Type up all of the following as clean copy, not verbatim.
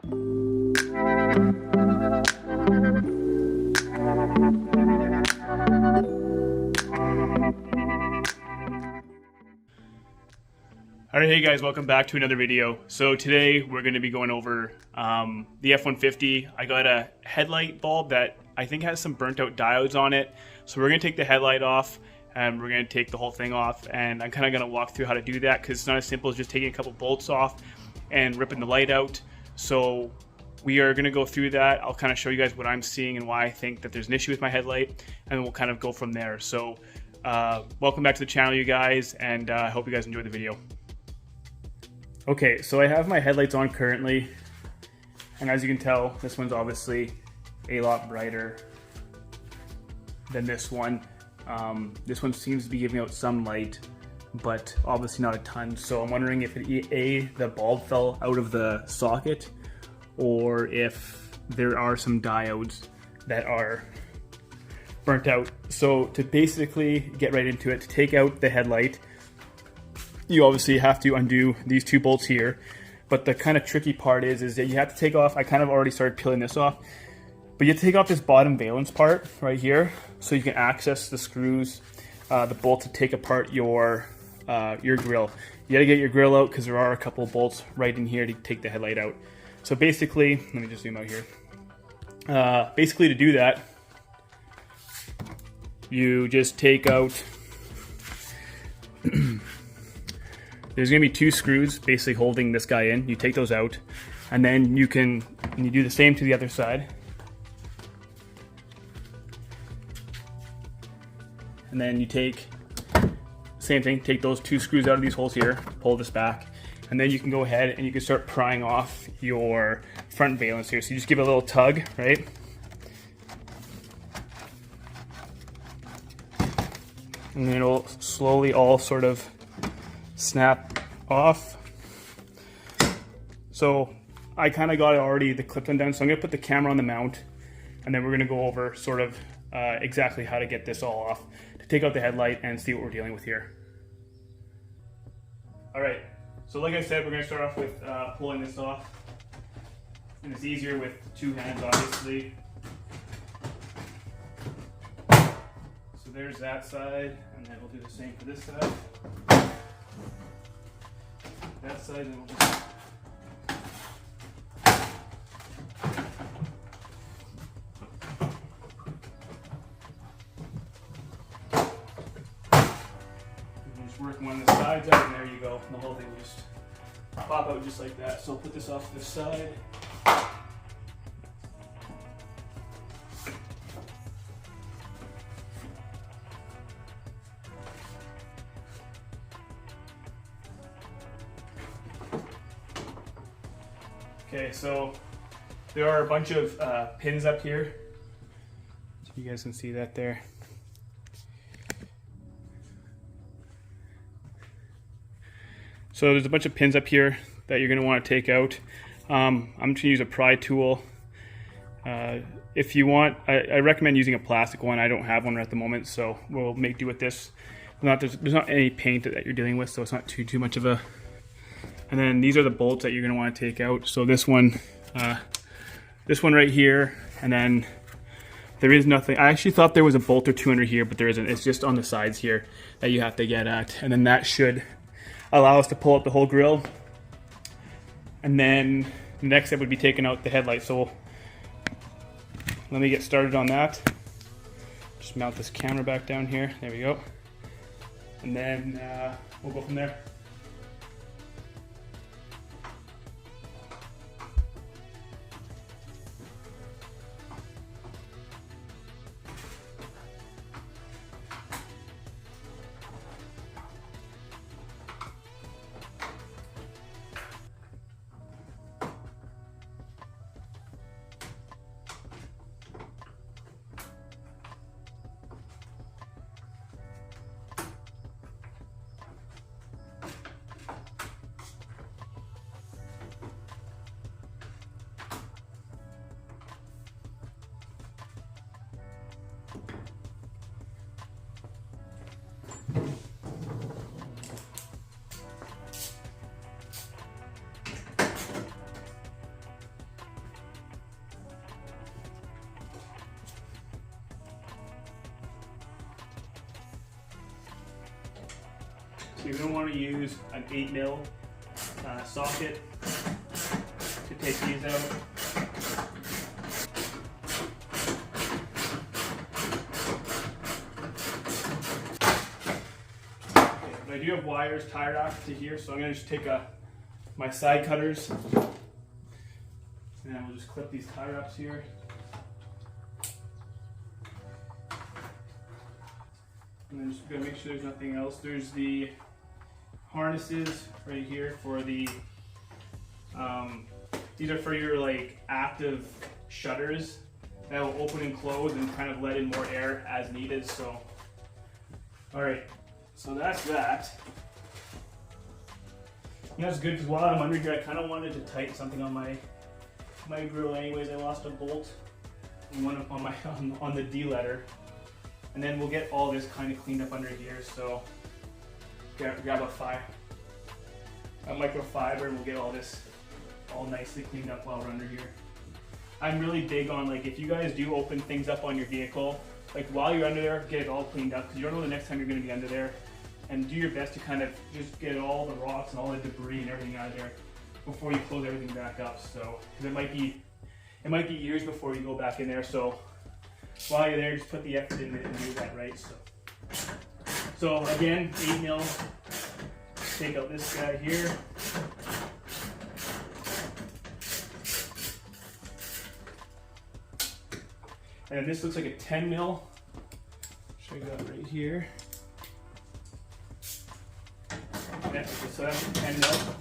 Alright, hey guys, welcome back to another video. So today we're going to be going over the F150. I got a headlight bulb that I think has some burnt out diodes on it. So we're going to take the headlight off and we're going to take the whole thing off, and I'm kind of going to walk through how to do that because it's not as simple as just taking a couple bolts off and ripping the light out. So we are going to go through that. I'll kind of show you guys what I'm seeing and why I think that there's an issue with my headlight, and then we'll kind of go from there. So welcome back to the channel, you guys, and I hope you guys enjoy the video. Okay, so I have my headlights on currently, and as you can tell, this one's obviously a lot brighter than this one. This one seems to be giving out some light, but obviously not a ton. So I'm wondering if the bulb fell out of the socket, or if there are some diodes that are burnt out. So to basically get right into it, to take out the headlight, you obviously have to undo these two bolts here, but the kind of tricky part is that you have to take off, I kind of already started peeling this off, but you have to take off this bottom valence part right here so you can access the screws, the bolt to take apart your grill. You gotta get your grill out because there are a couple of bolts right in here to take the headlight out. So basically, let me just zoom out here. Basically to do that, you just take out there's going to be two screws basically holding this guy in. You take those out, and then you do the same to the other side. And then you take, same thing, take those two screws out of these holes here, pull this back, and then you can go ahead and you can start prying off your front valence here. So you just give it a little tug, right? And then it'll slowly all sort of snap off. So I kind of got it already, the clip undone, so I'm going to put the camera on the mount, and then we're going to go over sort of exactly how to get this all off, to take out the headlight and see what we're dealing with here. Alright, so like I said, we're going to start off with pulling this off, and it's easier with two hands obviously. So there's that side, and then we'll do the same for this side. That side, and we'll just work one of the sides out, and there you go. The whole thing will just pop out just like that. So I'll put this off this side. Okay, so there are a bunch of pins up here. You guys can see that there. So there's a bunch of pins up here that you're going to want to take out. I'm just going to use a pry tool. If you want, I recommend using a plastic one. I don't have one at the moment, so we'll make do with this. There's not any paint that you're dealing with, so it's not too much of a... And then these are the bolts that you're going to want to take out. So this one right here, and then there is nothing. I actually thought there was a bolt or two under here, but there isn't. It's just on the sides here that you have to get at. And then that should allow us to pull out the whole grill. And then the next step would be taking out the headlight. So let me get started on that. Just mount this camera back down here. There we go. And then we'll go from there. So you're going to want to use an 8mm socket to take these out. Okay, but I do have wires tied off to here, so I'm going to just take my side cutters and we'll just clip these tie wraps here. And then just gonna make sure there's nothing else. There's the harnesses right here for the, these are for your like active shutters that will open and close and kind of let in more air as needed. So, all right, so that's that. And that's good because while I'm under here, I kind of wanted to tighten something on my grill anyways. I lost a bolt and one on my on the D letter. And then we'll get all this kind of cleaned up under here. So grab a microfiber and we'll get all this all nicely cleaned up while we're under here. I'm really big on, like, if you guys do open things up on your vehicle, like while you're under there, get it all cleaned up because you don't know the next time you're going to be under there. And do your best to kind of just get all the rocks and all the debris and everything out of there before you close everything back up. So, because it might be years before you go back in there. So while you're there, just put the effort in and do that right. So again, 8mm. Take out this guy here. And this looks like a 10mm. Show you that right here. Yeah, so that's a 10mm.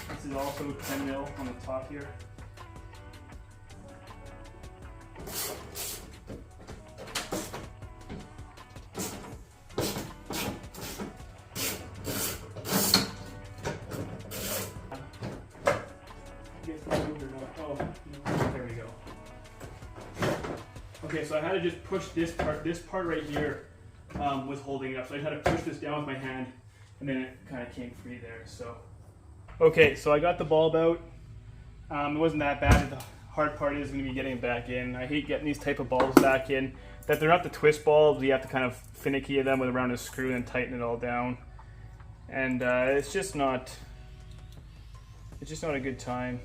This is also 10mm on the top here. Okay, so I had to just push this part right here was holding it up. So I had to push this down with my hand and then it kind of came free there. So, okay, so I got the bulb out. It wasn't that bad. The hard part is going to be getting it back in. I hate getting these type of bulbs back in. That they're not the twist bulbs. You have to kind of finicky them with around a screw and tighten it all down. And it's just not a good time.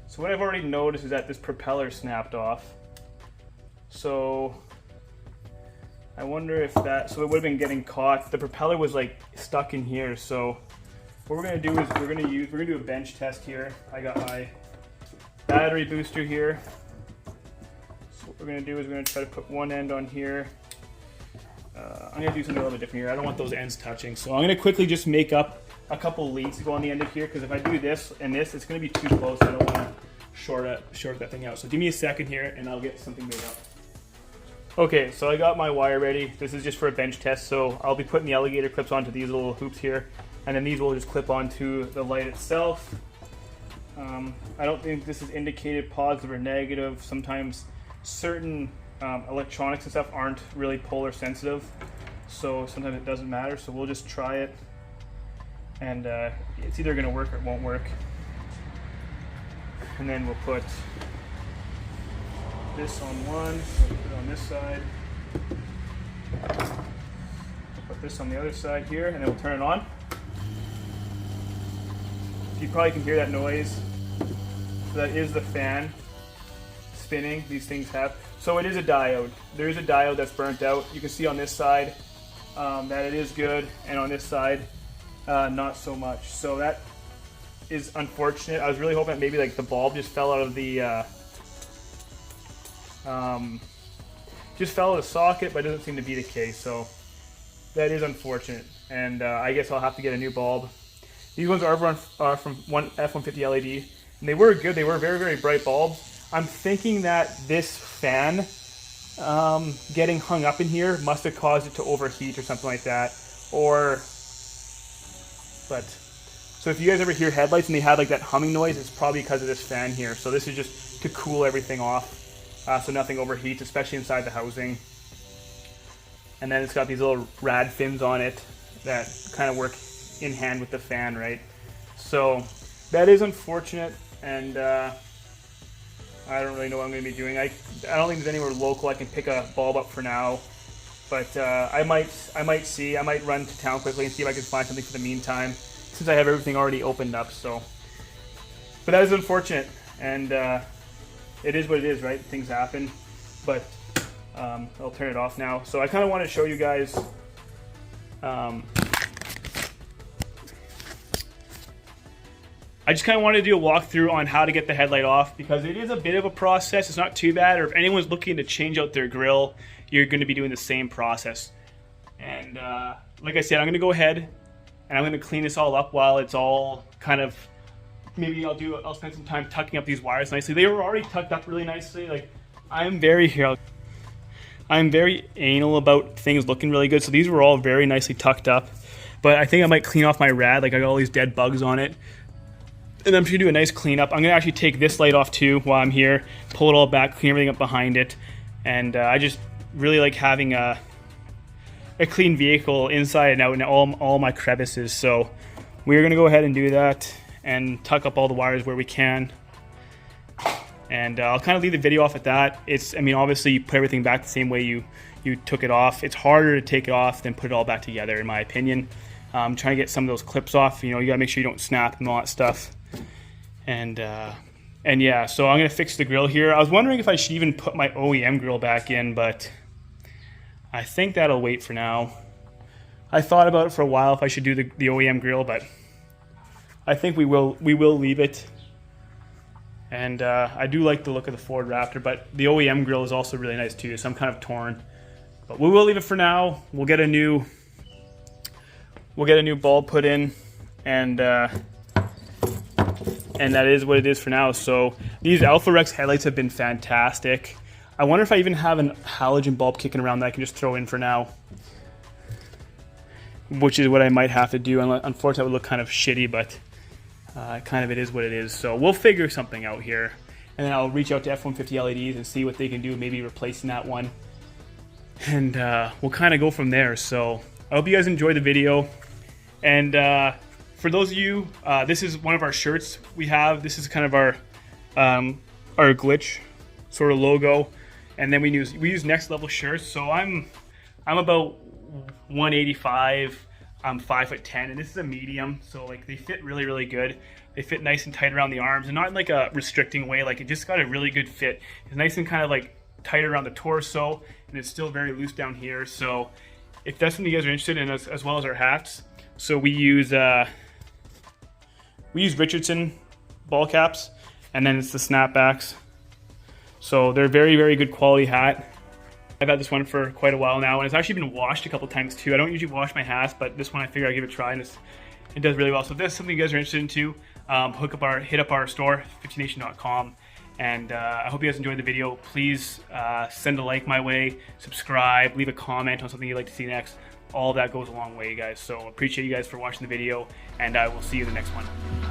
So what I've already noticed is that this propeller snapped off. So I wonder if that, so it would have been getting caught. The propeller was like stuck in here. So what we're gonna do is we're gonna do a bench test here. I got my battery booster here. So what we're gonna do is we're gonna try to put one end on here. I'm gonna do something a little bit different here. I don't want those ends touching. So I'm gonna quickly just make up a couple leads to go on the end of here, because if I do this and this, it's gonna be too close. I don't wanna short that thing out. So give me a second here and I'll get something made up. Okay, so I got my wire ready. This is just for a bench test, so I'll be putting the alligator clips onto these little hoops here, and then these will just clip onto the light itself. I don't think this is indicated positive or negative. Sometimes certain electronics and stuff aren't really polar sensitive, so sometimes it doesn't matter. So we'll just try it, and it's either going to work or it won't work. And then we'll put this on one, we'll put it on this side, we'll put this on the other side here, and then we'll turn it on. You probably can hear that noise. So that is the fan spinning. These things have. So it is a diode. There is a diode that's burnt out. You can see on this side that it is good, and on this side not so much. So that is unfortunate. I was really hoping that maybe like the bulb just fell out of the socket, but it doesn't seem to be the case. So that is unfortunate, and I guess I'll have to get a new bulb. These ones are from one F150 LED, and they were good. They were very, very bright bulbs. I'm thinking that this fan getting hung up in here must have caused it to overheat or something like that. So if you guys ever hear headlights and they have like that humming noise, it's probably because of this fan here. So this is just to cool everything off, so nothing overheats, especially inside the housing. And then it's got these little rad fins on it that kind of work in hand with the fan, right? So that is unfortunate, and I don't really know what I'm going to be doing. I don't think there's anywhere local I can pick a bulb up for now. But I might run to town quickly and see if I can find something for the meantime, since I have everything already opened up. So, but that is unfortunate, and it is what it is, right? Things happen. But I'll turn it off now. So I kind of want to show you guys. I just kind of wanted to do a walkthrough on how to get the headlight off, because it is a bit of a process. It's not too bad, or if anyone's looking to change out their grill, you're going to be doing the same process. And like I said, I'm going to go ahead and I'm going to clean this all up while it's all kind of, maybe I'll spend some time tucking up these wires nicely. They were already tucked up really nicely. Like, I'm very anal about things looking really good. So these were all very nicely tucked up, but I think I might clean off my rad. Like, I got all these dead bugs on it. And I'm just gonna do a nice cleanup. I'm gonna actually take this light off too while I'm here, pull it all back, clean everything up behind it. And I just really like having a clean vehicle inside and out and all my crevices. So we're gonna go ahead and do that and tuck up all the wires where we can. And I'll kind of leave the video off at that. I mean, obviously you put everything back the same way you took it off. It's harder to take it off than put it all back together, in my opinion. Trying to get some of those clips off. You know, you gotta make sure you don't snap and all that stuff. And yeah, so I'm gonna fix the grill here. I was wondering if I should even put my OEM grill back in, but I think that'll wait for now. I thought about it for a while if I should do the OEM grill, but I think we will leave it. And I do like the look of the Ford Raptor, but the OEM grill is also really nice too, so I'm kind of torn. But we will leave it for now. We'll get a new bulb put in, and that is what it is for now. So these Alpha Rex headlights have been fantastic. I wonder if I even have an halogen bulb kicking around that I can just throw in for now, which is what I might have to do. Unfortunately, it would look kind of shitty, but it is what it is. So we'll figure something out here, and then I'll reach out to F150 LEDs and see what they can do, maybe replacing that one, and we'll kind of go from there. So I hope you guys enjoyed the video, and for those of you, this is one of our shirts we have. This is kind of our glitch sort of logo, and then we use Next Level shirts. So I'm about 185. I'm 5'10", and this is a medium, so like they fit really good. They fit nice and tight around the arms, and not in like a restricting way. Like, it just got a really good fit. It's nice and kind of like tight around the torso, and it's still very loose down here. So if that's something you guys are interested in, as well as our hats, so we use Richardson ball caps, and then it's the snapbacks. So they're very good quality hat. I've had this one for quite a while now, and it's actually been washed a couple times too. I don't usually wash my hats, but this one I figured I'd give it a try, and it does really well. So if that's something you guys are interested in too, hit up our store, 50nation.com, and I hope you guys enjoyed the video. Please send a like my way, subscribe, leave a comment on something you'd like to see next. All of that goes a long way, guys. So appreciate you guys for watching the video, and I will see you in the next one.